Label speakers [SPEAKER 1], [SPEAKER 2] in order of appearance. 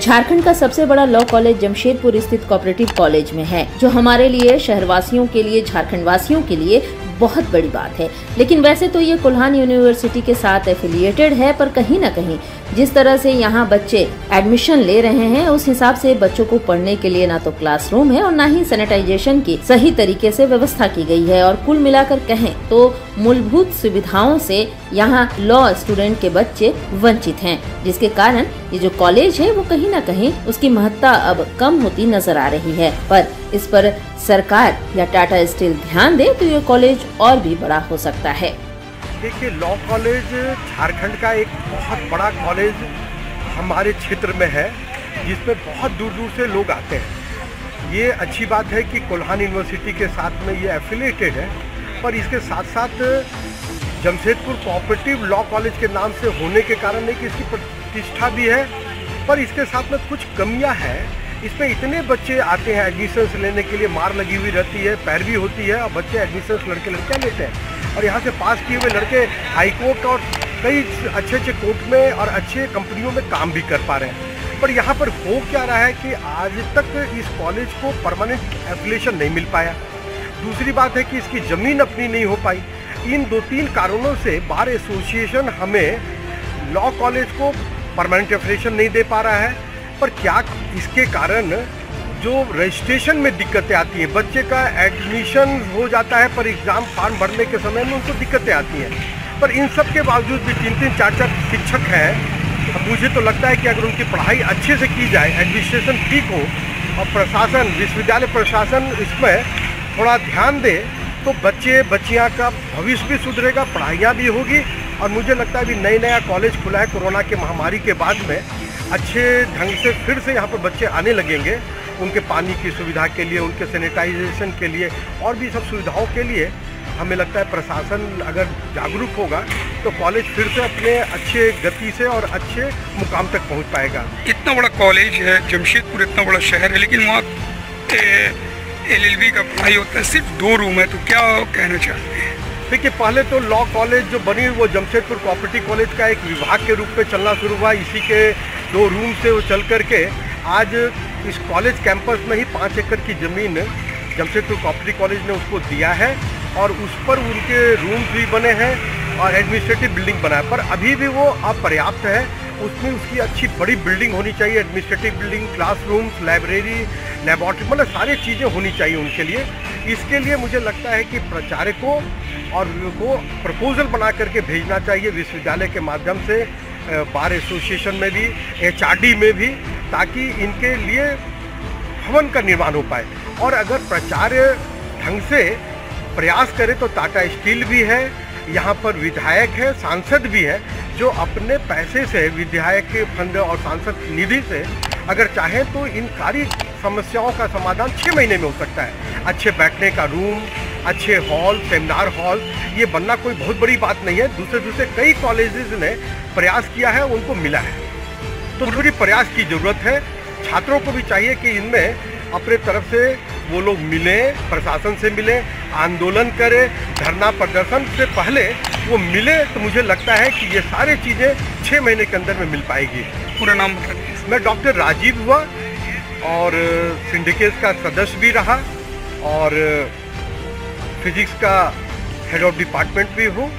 [SPEAKER 1] झारखंड का सबसे बड़ा लॉ कॉलेज जमशेदपुर स्थित कोऑपरेटिव कॉलेज में है, जो हमारे लिए, शहरवासियों के लिए, झारखंड वासियों के लिए बहुत बड़ी बात है। लेकिन वैसे तो ये कोल्हान यूनिवर्सिटी के साथ एफिलिएटेड है, पर कहीं न कहीं जिस तरह से यहाँ बच्चे एडमिशन ले रहे हैं, उस हिसाब से बच्चों को पढ़ने के लिए ना तो क्लासरूम है और ना ही सैनिटाइजेशन की सही तरीके से व्यवस्था की गई है। और कुल मिलाकर कहें तो मूलभूत सुविधाओं से यहाँ लॉ स्टूडेंट के बच्चे वंचित हैं, जिसके कारण ये जो कॉलेज है वो कहीं न कहीं उसकी महत्ता अब कम होती नजर आ रही है। पर इस पर सरकार या टाटा स्टील ध्यान दे तो ये कॉलेज और भी बड़ा हो सकता है।
[SPEAKER 2] देखिए, लॉ कॉलेज झारखंड का एक बहुत बड़ा कॉलेज हमारे क्षेत्र में है, जिसमें बहुत दूर दूर से लोग आते हैं। ये अच्छी बात है कि कोल्हान यूनिवर्सिटी के साथ में ये एफिलिएटेड है, पर इसके साथ साथ जमशेदपुर कोऑपरेटिव लॉ कॉलेज के नाम से होने के कारण नहीं कि इसकी प्रतिष्ठा भी है, पर इसके साथ में कुछ कमियां हैं। इसमें इतने बच्चे आते हैं एडमिशन्स लेने के लिए, मार लगी हुई रहती है, पैरवी होती है और बच्चे एडमिशन्स लड़के लड़कियाँ लेते हैं। और यहाँ से पास किए हुए लड़के हाई कोर्ट और कई अच्छे अच्छे कोर्ट में और अच्छे कंपनियों में काम भी कर पा रहे हैं। पर यहाँ पर हो क्या रहा है कि आज तक इस कॉलेज को परमानेंट एफिलिएशन नहीं मिल पाया। दूसरी बात है कि इसकी ज़मीन अपनी नहीं हो पाई। इन 2-3 कारणों से बार एसोसिएशन हमें लॉ कॉलेज को परमानेंट एफिलिएशन नहीं दे पा रहा है। पर क्या इसके कारण जो रजिस्ट्रेशन में दिक्कतें आती हैं, बच्चे का एडमिशन हो जाता है पर एग्ज़ाम फॉर्म भरने के समय में उनको दिक्कतें आती हैं। पर इन सब के बावजूद भी 3-3, 4-4 शिक्षक हैं। मुझे तो लगता है कि अगर उनकी पढ़ाई अच्छे से की जाए, एडमिनिस्ट्रेशन ठीक हो और प्रशासन, विश्वविद्यालय प्रशासन इसमें थोड़ा ध्यान दे, तो बच्चे बच्चियाँ का भविष्य भी सुधरेगा, पढ़ाइयाँ भी होगी। और मुझे लगता है कि नया कॉलेज खुला है कोरोना के महामारी के बाद में, अच्छे ढंग से फिर से यहाँ पर बच्चे आने लगेंगे, उनके पानी की सुविधा के लिए, उनके सैनिटाइजेशन के लिए और भी सब सुविधाओं के लिए। हमें लगता है प्रशासन अगर जागरूक होगा तो कॉलेज फिर से अपने अच्छे गति से और अच्छे मुकाम तक पहुँच पाएगा।
[SPEAKER 3] इतना बड़ा कॉलेज है जमशेदपुर, इतना बड़ा शहर है, लेकिन वहाँ LLB का पढ़ाई होता है, सिर्फ 2 रूम है, तो क्या कहना चाहते हैं?
[SPEAKER 2] देखिए, पहले तो लॉ कॉलेज जो बनी वो जमशेदपुर कोऑपरेटिव कॉलेज का एक विभाग के रूप में चलना शुरू हुआ। इसी के 2 रूम से वो चल करके आज इस कॉलेज कैंपस में ही 5 एकड़ की ज़मीन जमशेदपुर कोऑपरेटिव कॉलेज ने उसको दिया है और उस पर उनके रूम्स भी बने हैं और एडमिनिस्ट्रेटिव बिल्डिंग बना है। पर अभी भी वो अपर्याप्त है, उसमें उसकी अच्छी बड़ी बिल्डिंग होनी चाहिए, administrative building, classrooms, library, laboratory, मतलब सारी चीज़ें होनी चाहिए उनके लिए। इसके लिए मुझे लगता है कि प्रचारकों और को प्रपोजल बना करके भेजना चाहिए विश्वविद्यालय के माध्यम से, बार एसोसिएशन में भी, HRD में भी, ताकि इनके लिए भवन का निर्माण हो पाए। और अगर प्रचार्य ढंग से प्रयास करे तो टाटा स्टील भी है, यहाँ पर विधायक है, सांसद भी है, जो अपने पैसे से, विधायक के फंड और सांसद निधि से अगर चाहें तो इन सारी समस्याओं का समाधान 6 महीने में हो सकता है। अच्छे बैठने का रूम, अच्छे हॉल, सेमिनार हॉल, ये बनना कोई बहुत बड़ी बात नहीं है। दूसरे कई कॉलेजेस ने प्रयास किया है, उनको मिला है। तो थोड़ी प्रयास की ज़रूरत है। छात्रों को भी चाहिए कि इनमें अपने तरफ से वो लोग मिलें, प्रशासन से मिलें, आंदोलन करें, धरना प्रदर्शन से पहले वो मिले, तो मुझे लगता है कि ये सारी चीज़ें 6 महीने के अंदर में मिल पाएगी।
[SPEAKER 3] पूरा नाम बताइए।
[SPEAKER 2] मैं डॉक्टर राजीव हुआ और सिंडिकेट का सदस्य भी रहा और फिजिक्स का हेड ऑफ डिपार्टमेंट भी हूँ।